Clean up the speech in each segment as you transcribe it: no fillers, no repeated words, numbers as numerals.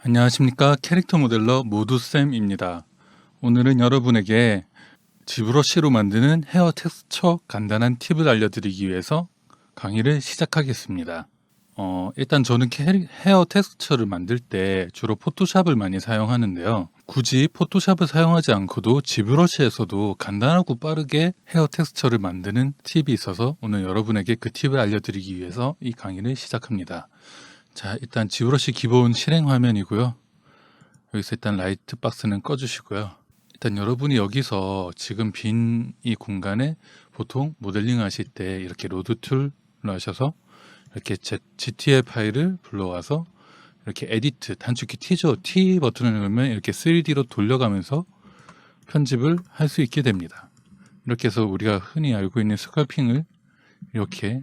안녕하십니까. 캐릭터 모델러 모두쌤입니다. 오늘은 여러분에게 지브러쉬로 만드는 헤어 텍스처 간단한 팁을 알려드리기 위해서 강의를 시작하겠습니다. 일단 저는 헤어 텍스처를 만들 때 주로 포토샵을 많이 사용하는데요. 굳이 포토샵을 사용하지 않고도 지브러쉬에서도 간단하고 빠르게 헤어 텍스처를 만드는 팁이 있어서 오늘 여러분에게 그 팁을 알려드리기 위해서 이 강의를 시작합니다. 자, 일단 지브러쉬 기본 실행 화면이고요. 여기서 일단 라이트 박스는 꺼주시고요. 일단 여러분이 여기서 지금 빈 이 공간에 보통 모델링 하실 때 이렇게 로드 툴로 하셔서 이렇게 GTA 파일을 불러와서 이렇게 에디트 단축키 T죠. T 버튼을 누르면 이렇게 3D로 돌려가면서 편집을 할 수 있게 됩니다. 이렇게 해서 우리가 흔히 알고 있는 스컬핑을 이렇게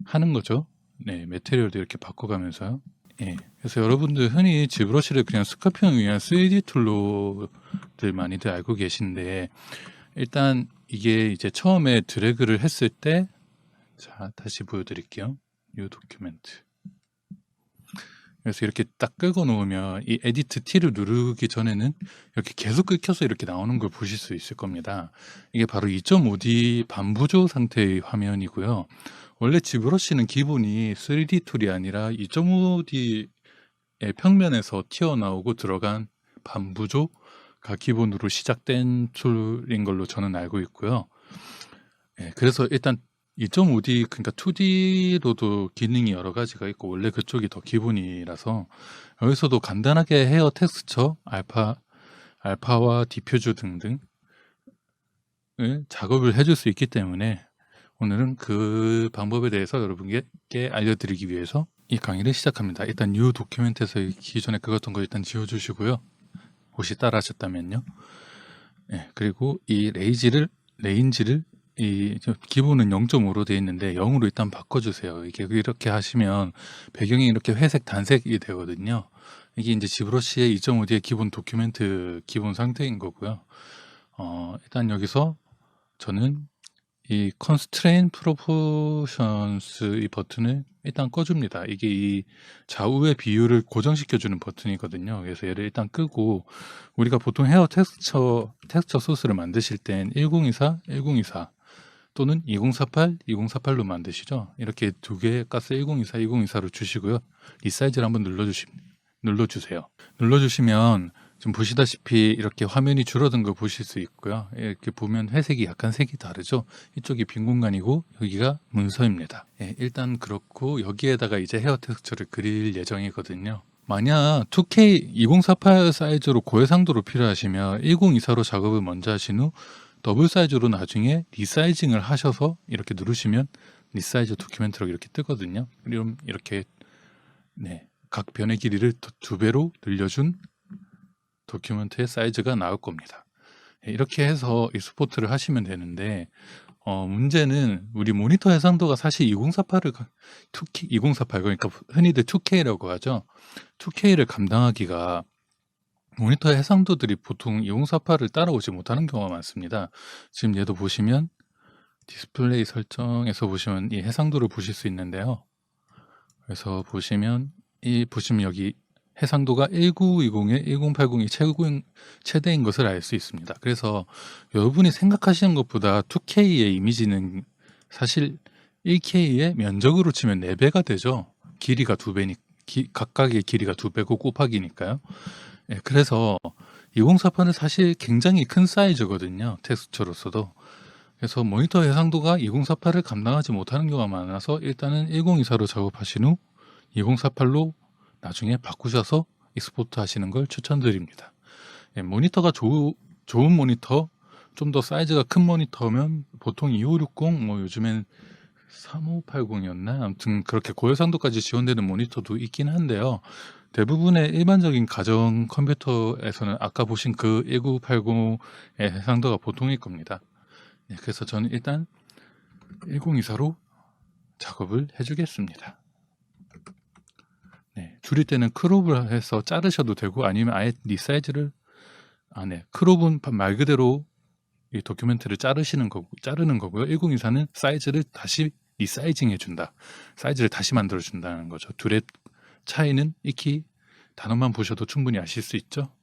하는 거죠. 네, 매테리얼도 이렇게 바꿔가면서요. 예, 그래서 여러분들 흔히 지브러쉬를 그냥 스컬핑을 위한 3D 툴로들 많이들 알고 계신데, 일단 이게 이제 처음에 드래그를 했을 때, 자, 다시 보여드릴게요. New 도큐멘트. 그래서 이렇게 딱 끄고 놓으면 이 에디트 T를 누르기 전에는 이렇게 계속 끄켜서 이렇게 나오는 걸 보실 수 있을 겁니다. 이게 바로 2.5D 반부조 상태의 화면이고요. 원래 지브러쉬는 기본이 3D 툴이 아니라 2.5D의 평면에서 튀어나오고 들어간 반부조가 기본으로 시작된 툴인 걸로 저는 알고 있고요. 그래서 일단 2.5D, 그러니까 2D로도 기능이 여러 가지가 있고 원래 그쪽이 더 기본이라서 여기서도 간단하게 헤어 텍스처, 알파와 디퓨즈 등등을 작업을 해줄 수 있기 때문에 오늘은 그 방법에 대해서 여러분께 알려드리기 위해서 이 강의를 시작합니다. 일단 뉴 도큐멘트에서 기존에 그었던 거 일단 지워주시고요. 혹시 따라 하셨다면요. 그리고 이 레인지를 이 기본은 0.5로 되어 있는데 0으로 일단 바꿔주세요. 이게 이렇게 하시면 배경이 이렇게 회색 단색이 되거든요. 이게 이제 지브러쉬의 2.5D의 기본 도큐멘트 기본 상태인 거고요. 일단 여기서 저는 이 Constraint Proportions 이 버튼을 일단 꺼줍니다. 이게 이 좌우의 비율을 고정시켜주는 버튼이거든요. 그래서 얘를 일단 끄고 우리가 보통 헤어 텍스처 소스를 만드실 땐 1024, 1024 또는 2048, 2048로 만드시죠. 이렇게 두 개의 가스 1024, 2024로 주시고요. 리사이즈를 한번 눌러주세요. 눌러주시면 지금 보시다시피 이렇게 화면이 줄어든 거 보실 수 있고요. 이렇게 보면 회색이 약간 색이 다르죠. 이쪽이 빈 공간이고 여기가 문서입니다. 일단 그렇고 여기에다가 이제 헤어 텍스처를 그릴 예정이거든요. 만약 2K 2048 사이즈로 고해상도로 필요하시면 1024로 작업을 먼저 하신 후 더블 사이즈로 나중에 리사이징을 하셔서 이렇게 누르시면 리사이즈 도큐멘트로 이렇게 뜨거든요. 그럼 이렇게 각 변의 길이를 2배로 늘려준 도큐멘트의 사이즈가 나올 겁니다. 이렇게 해서 익스포트를 하시면 되는데 문제는 우리 모니터 해상도가 사실 2048 그러니까 흔히들 2K라고 하죠. 2K를 감당하기가 모니터 해상도들이 보통 2048을 따라오지 못하는 경우가 많습니다. 지금 얘도 보시면 디스플레이 설정에서 보시면 이 해상도를 보실 수 있는데요. 그래서 보시면 여기 해상도가 1920에 1080이 최대인 것을 알 수 있습니다. 그래서 여러분이 생각하시는 것보다 2K의 이미지는 사실 1K의 면적으로 치면 4배가 되죠. 길이가 2배니 각각의 길이가 2배고 곱하기니까요. 그래서 2048은 사실 굉장히 큰 사이즈거든요. 텍스처로서도. 그래서 모니터 해상도가 2048을 감당하지 못하는 경우가 많아서 일단은 1024로 작업하신 후 2048로 나중에 바꾸셔서 익스포트 하시는 걸 추천드립니다. 모니터가 좋은 모니터, 좀 더 사이즈가 큰 모니터면 보통 2560, 뭐 요즘엔 3580이었나? 아무튼 그렇게 고해상도까지 지원되는 모니터도 있긴 한데요. 대부분의 일반적인 가정 컴퓨터에서는 아까 보신 그 1980의 해상도가 보통일 겁니다. 그래서 저는 일단 1024로 작업을 해주겠습니다. 줄일 때는 크롭을 해서 자르셔도 되고 아니면 아예 리사이즈를 크롭은 말 그대로 이 도큐멘트를 자르는 거고요. 1024는 사이즈를 다시 리사이징 해준다. 사이즈를 다시 만들어준다는 거죠. 둘의 차이는 익히 단어만 보셔도 충분히 아실 수 있죠?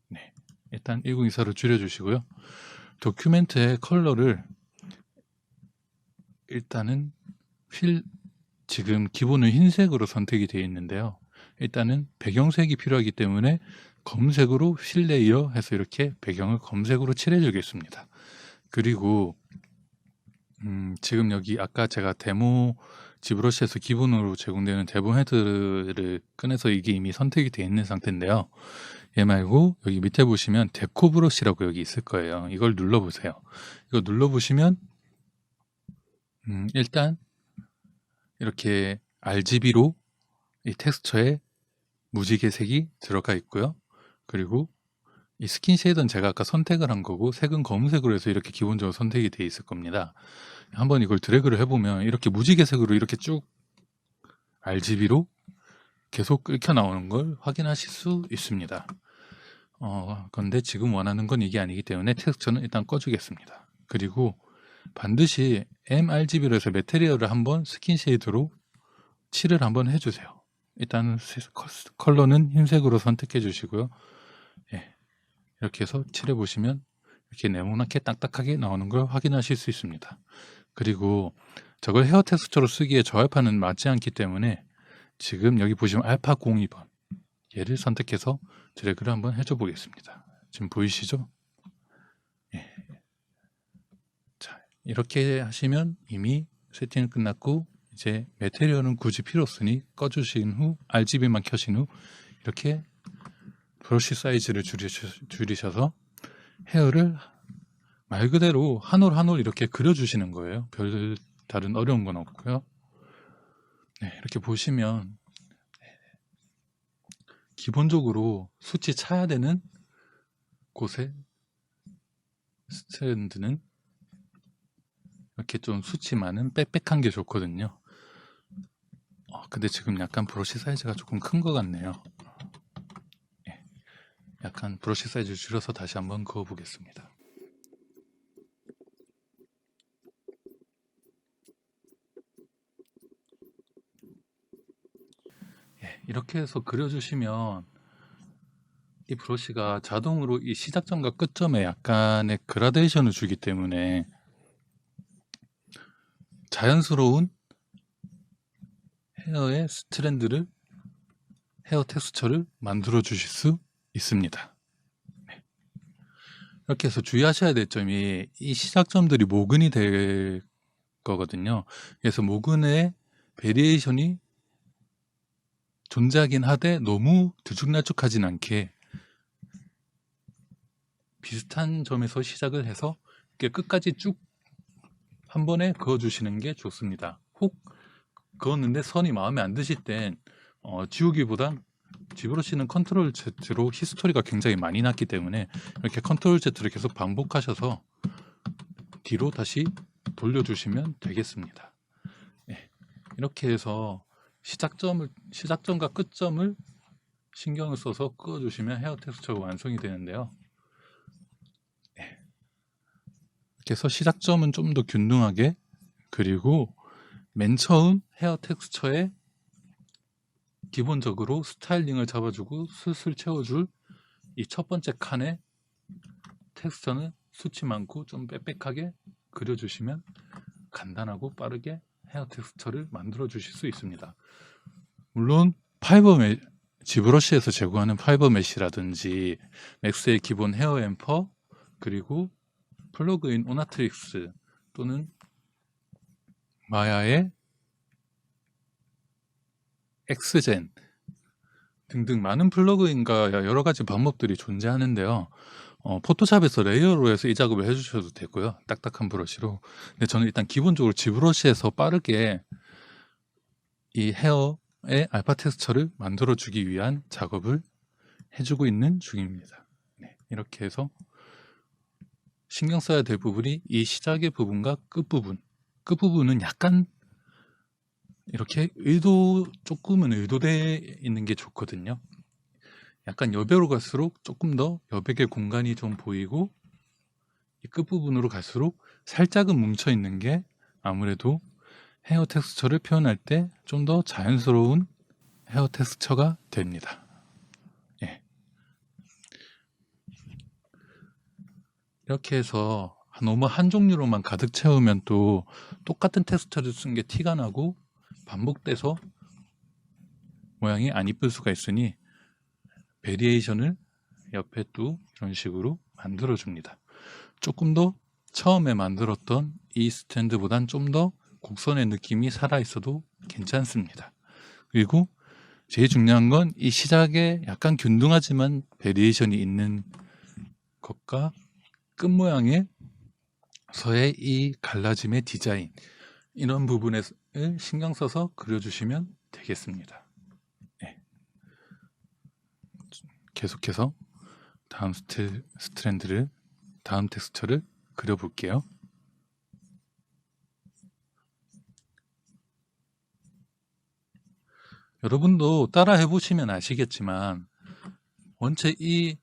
네. 일단 1024로 줄여주시고요. 도큐멘트의 컬러를 일단은 지금 기본은 흰색으로 선택이 되어 있는데요. 일단은 배경색이 필요하기 때문에 검색으로 필 레이어 해서 이렇게 배경을 검색으로 칠해 주겠습니다. 그리고 지금 여기 아까 제가 데모 지브러시에서 기본으로 제공되는 데모 헤드를 꺼내서 이게 이미 선택이 되어 있는 상태인데요. 얘 말고 여기 밑에 보시면 데코 브러쉬라고 여기 있을 거예요. 이걸 눌러보세요. 이거 눌러보시면 일단 이렇게 RGB로 이 텍스처에 무지개 색이 들어가 있고요. 그리고 이 스킨 쉐이더는 제가 아까 선택을 한 거고 색은 검은색으로 해서 이렇게 기본적으로 선택이 되어 있을 겁니다. 한번 이걸 드래그를 해보면 이렇게 무지개색으로 이렇게 쭉 RGB로 계속 끓여 나오는 걸 확인하실 수 있습니다. 그런데 지금 원하는 건 이게 아니기 때문에 텍스처는 일단 꺼주겠습니다. 그리고 반드시 mRGB로 해서 매테리얼을 한번 스킨 쉐이드로 칠을 한번 해주세요. 일단 컬러는 흰색으로 선택해 주시고요. 예, 이렇게 해서 칠해 보시면 이렇게 네모나게 딱딱하게 나오는 걸 확인하실 수 있습니다. 그리고 저걸 헤어 텍스처로 쓰기에 저 알파는 맞지 않기 때문에 지금 여기 보시면 알파 02번 얘를 선택해서 드래그를 한번 해줘 보겠습니다. 지금 보이시죠? 예. 자, 이렇게 하시면 이미 세팅은 끝났고 이제 매테리얼은 굳이 필요 없으니 꺼주신 후 RGB만 켜신 후 이렇게 브러쉬 사이즈를 줄이셔서 헤어를 말 그대로 한 올 한 올 이렇게 그려주시는 거예요. 별 다른 어려운 건 없고요. 네, 이렇게 보시면 기본적으로 수치 차야 되는 곳에 스트랜드는 이렇게 좀 수치 많은 빽빽한 게 좋거든요. 근데 지금 약간 브러쉬 사이즈가 조금 큰 것 같네요. 예, 약간 브러쉬 사이즈 줄여서 다시 한번 그어 보겠습니다. 예, 이렇게 해서 그려주시면 이 브러쉬가 자동으로 이 시작점과 끝점에 약간의 그라데이션을 주기 때문에 자연스러운 헤어의 스트랜드를 헤어 텍스처를 만들어 주실 수 있습니다. 네. 이렇게 해서 주의하셔야 될 점이 이 시작점들이 모근이 될 거거든요. 그래서 모근의 베리에이션이 존재하긴 하되 너무 들쭉날쭉하진 않게 비슷한 점에서 시작을 해서 이렇게 끝까지 쭉 한 번에 그어주시는 게 좋습니다. 혹 그었는데 선이 마음에 안 드실 땐 지우기보다 지브러쉬는 컨트롤 Z로 히스토리가 굉장히 많이 났기 때문에 이렇게 컨트롤 Z를 계속 반복하셔서 뒤로 다시 돌려주시면 되겠습니다. 네, 이렇게 해서 시작점과 끝점을 신경을 써서 그어주시면 헤어 텍스처가 완성이 되는데요. 네, 이렇게 해서 시작점은 좀 더 균등하게, 그리고 맨 처음 헤어 텍스처에 기본적으로 스타일링을 잡아주고 슬슬 채워줄 이 첫 번째 칸의 텍스처는 수치 많고 좀 빽빽하게 그려주시면 간단하고 빠르게 헤어 텍스처를 만들어 주실 수 있습니다. 물론 지브러쉬에서 제공하는 파이버 메쉬라든지 맥스의 기본 헤어 앰퍼, 그리고 플러그인 오나트릭스 또는 마야의 엑스젠 등등 많은 플러그인과 여러 가지 방법들이 존재하는데요. 포토샵에서 레이어로 해서 이 작업을 해주셔도 되고요. 딱딱한 브러쉬로. 근데 저는 일단 기본적으로 지브러쉬에서 빠르게 이 헤어의 알파 텍스처를 만들어주기 위한 작업을 해주고 있는 중입니다. 네, 이렇게 해서 신경 써야 될 부분이 이 시작의 부분과 끝부분은 약간 이렇게 조금은 의도되어 있는 게 좋거든요. 약간 여배로 갈수록 조금 더 여백의 공간이 좀 보이고, 이 끝부분으로 갈수록 살짝은 뭉쳐 있는 게 아무래도 헤어 텍스처를 표현할 때 좀 더 자연스러운 헤어 텍스처가 됩니다. 이렇게 해서 너무 한 종류로만 가득 채우면 또 똑같은 텍스처를 쓴 게 티가 나고 반복돼서 모양이 안 이쁠 수가 있으니 베리에이션을 옆에 또 이런 식으로 만들어 줍니다. 조금 더 처음에 만들었던 이 스탠드보단 좀 더 곡선의 느낌이 살아 있어도 괜찮습니다. 그리고 제일 중요한 건 이 시작에 약간 균등하지만 베리에이션이 있는 것과 끝 모양에서의 이 갈라짐의 디자인, 이런 부분을 신경 써서 그려주시면 되겠습니다. 네. 계속해서 다음 스트랜드를, 다음 텍스처를 그려볼게요. 여러분도 따라 해보시면 아시겠지만 원체 이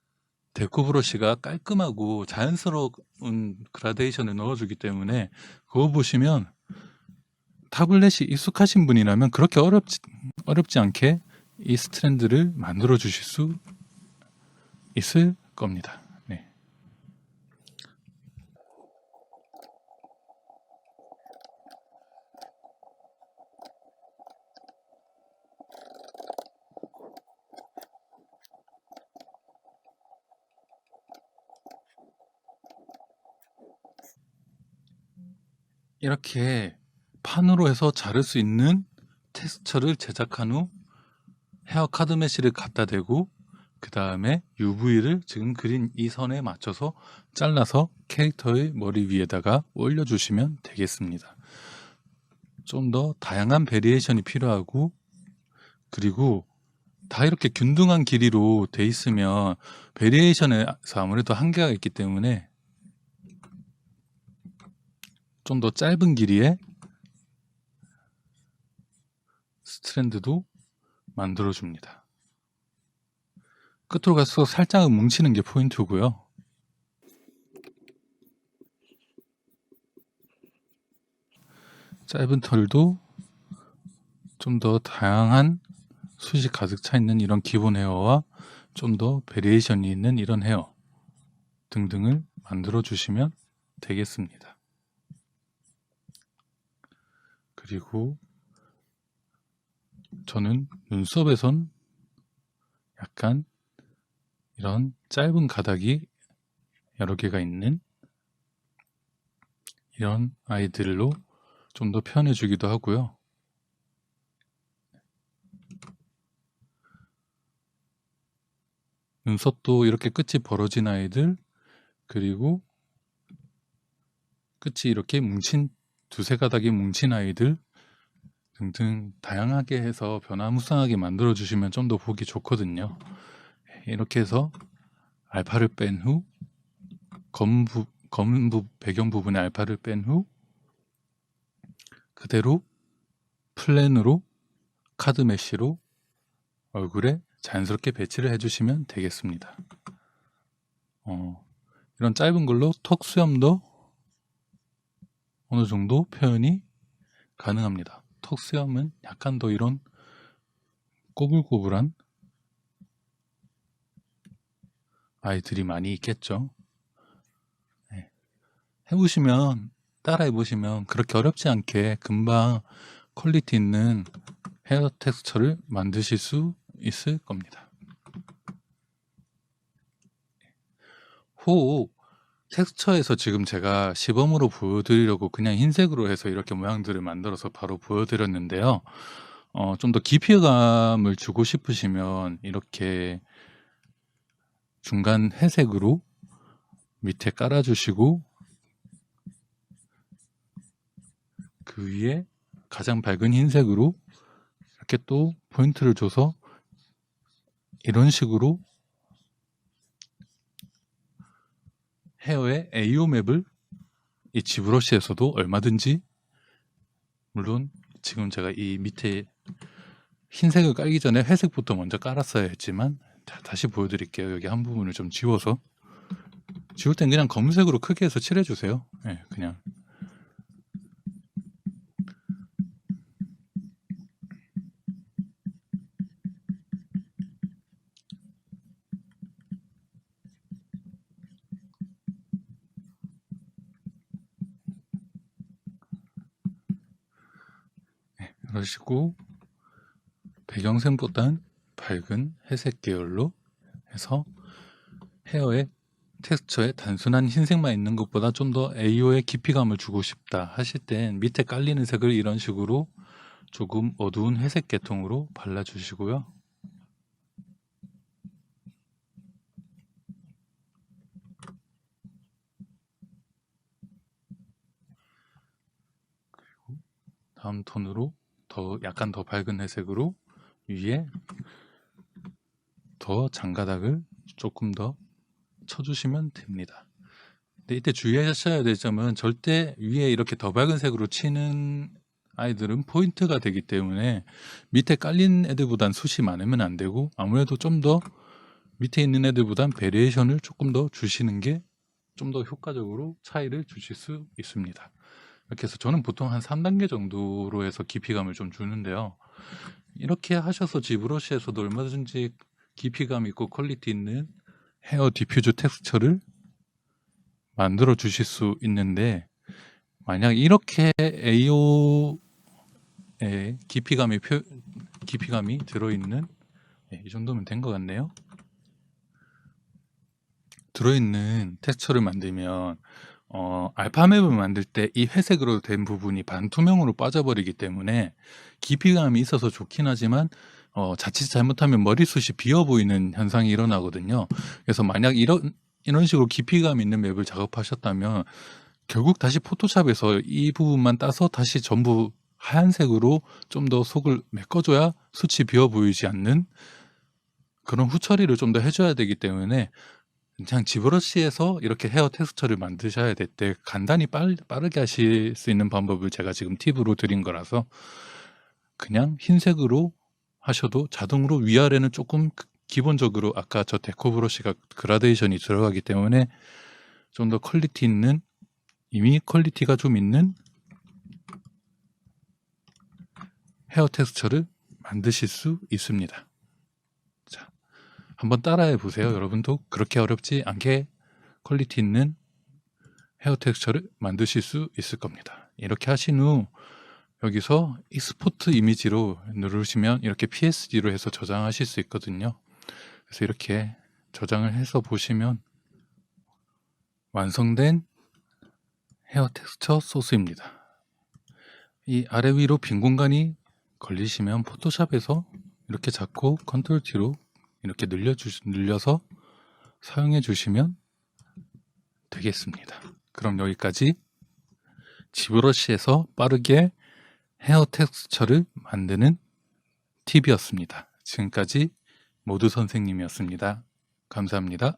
데코 브러쉬가 깔끔하고 자연스러운 그라데이션을 넣어주기 때문에 그거 보시면 타블렛이 익숙하신 분이라면 그렇게 어렵지 않게 이 스트랜드를 만들어 주실 수 있을 겁니다. 네. 이렇게 판으로 해서 자를 수 있는 텍스처를 제작한 후 헤어 카드 메쉬를 갖다 대고 그 다음에 UV를 지금 그린 이 선에 맞춰서 잘라서 캐릭터의 머리 위에다가 올려주시면 되겠습니다. 좀 더 다양한 베리에이션이 필요하고, 그리고 다 이렇게 균등한 길이로 돼 있으면 베리에이션에서 아무래도 한계가 있기 때문에 좀 더 짧은 길이의 스트랜드도 만들어줍니다. 끝으로 갈수록 살짝 뭉치는 게 포인트고요. 짧은 털도 좀 더 다양한 숱이 가득 차 있는 이런 기본 헤어와 좀 더 베리에이션이 있는 이런 헤어 등등을 만들어 주시면 되겠습니다. 그리고 저는 눈썹에선 약간 이런 짧은 가닥이 여러 개가 있는 이런 아이들로 좀 더 표현해 주기도 하고요. 눈썹도 이렇게 끝이 벌어진 아이들, 그리고 끝이 이렇게 뭉친 두세 가닥이 뭉친 아이들 등등 다양하게 해서 변화무쌍하게 만들어 주시면 좀 더 보기 좋거든요. 이렇게 해서 알파를 뺀 후 검은 배경 부분에 알파를 뺀 후 그대로 플랜으로 카드 메쉬로 얼굴에 자연스럽게 배치를 해주시면 되겠습니다. 이런 짧은 걸로 턱 수염도 어느 정도 표현이 가능합니다. 턱 수염은 약간 더 이런 꼬불꼬불한 아이들이 많이 있겠죠. 네. 해보시면, 따라 해보시면 그렇게 어렵지 않게 금방 퀄리티 있는 헤어 텍스처를 만드실 수 있을 겁니다. 호 텍스처에서 지금 제가 시범으로 보여드리려고 그냥 흰색으로 해서 이렇게 모양들을 만들어서 바로 보여드렸는데요. 좀 더 깊이감을 주고 싶으시면 이렇게 중간 회색으로 밑에 깔아주시고 그 위에 가장 밝은 흰색으로 이렇게 또 포인트를 줘서 이런 식으로 헤어의 AO 맵을 이 지브러시에서도 얼마든지, 물론 지금 제가 이 밑에 흰색을 깔기 전에 회색부터 먼저 깔았어야 했지만 다시 보여드릴게요. 여기 한 부분을 좀 지워서, 지울 땐 그냥 검은색으로 크게 해서 칠해주세요. 네, 그냥 그러시고 배경색보단 밝은 회색 계열로 해서 헤어의 텍스처에 단순한 흰색만 있는 것보다 좀 더 AO의 깊이감을 주고 싶다 하실 땐 밑에 깔리는 색을 이런 식으로 조금 어두운 회색 계통으로 발라주시고요. 그리고 다음 톤으로 약간 더 밝은 회색으로 위에 더 장가닥을 조금 더 쳐주시면 됩니다. 근데 이때 주의하셔야 될 점은 절대 위에 이렇게 더 밝은 색으로 치는 아이들은 포인트가 되기 때문에 밑에 깔린 애들보단 숱이 많으면 안 되고 아무래도 좀 더 밑에 있는 애들보단 베리에이션을 조금 더 주시는 게 좀 더 효과적으로 차이를 주실 수 있습니다. 이렇게 해서 저는 보통 한 3단계 정도로 해서 깊이감을 좀 주는데요. 이렇게 하셔서 지브러시에서도 얼마든지 깊이감 있고 퀄리티 있는 헤어 디퓨저 텍스처를 만들어 주실 수 있는데 만약 이렇게 AO에 깊이감이 들어있는 이 정도면 된 것 같네요. 들어있는 텍스처를 만들면 알파맵을 만들 때 이 회색으로 된 부분이 반투명으로 빠져버리기 때문에 깊이감이 있어서 좋긴 하지만 자칫 잘못하면 머리숱이 비어 보이는 현상이 일어나거든요. 그래서 만약 이런 식으로 깊이감 있는 맵을 작업하셨다면 결국 다시 포토샵에서 이 부분만 따서 다시 전부 하얀색으로 좀 더 속을 메꿔줘야 숱이 비어 보이지 않는 그런 후처리를 좀 더 해줘야 되기 때문에 그냥 지브러시에서 이렇게 헤어 텍스처를 만드셔야 될 때 간단히 빠르게 하실 수 있는 방법을 제가 지금 팁으로 드린 거라서 그냥 흰색으로 하셔도 자동으로 위아래는 조금 기본적으로 아까 저 데코 브러쉬가 그라데이션이 들어가기 때문에 좀 더 퀄리티 있는 이미 퀄리티가 좀 있는 헤어 텍스처를 만드실 수 있습니다. 자, 한번 따라해 보세요. 여러분도 그렇게 어렵지 않게 퀄리티 있는 헤어 텍스처를 만드실 수 있을 겁니다. 이렇게 하신 후 여기서 익스포트 이미지로 누르시면 이렇게 PSD로 해서 저장하실 수 있거든요. 그래서 이렇게 저장을 해서 보시면 완성된 헤어 텍스처 소스입니다. 이 아래 위로 빈 공간이 걸리시면 포토샵에서 이렇게 잡고 컨트롤 T로 이렇게 늘려서 사용해 주시면 되겠습니다. 그럼 여기까지 지브러시에서 빠르게 헤어 텍스처를 만드는 팁이었습니다. 지금까지 모두 선생님이었습니다. 감사합니다.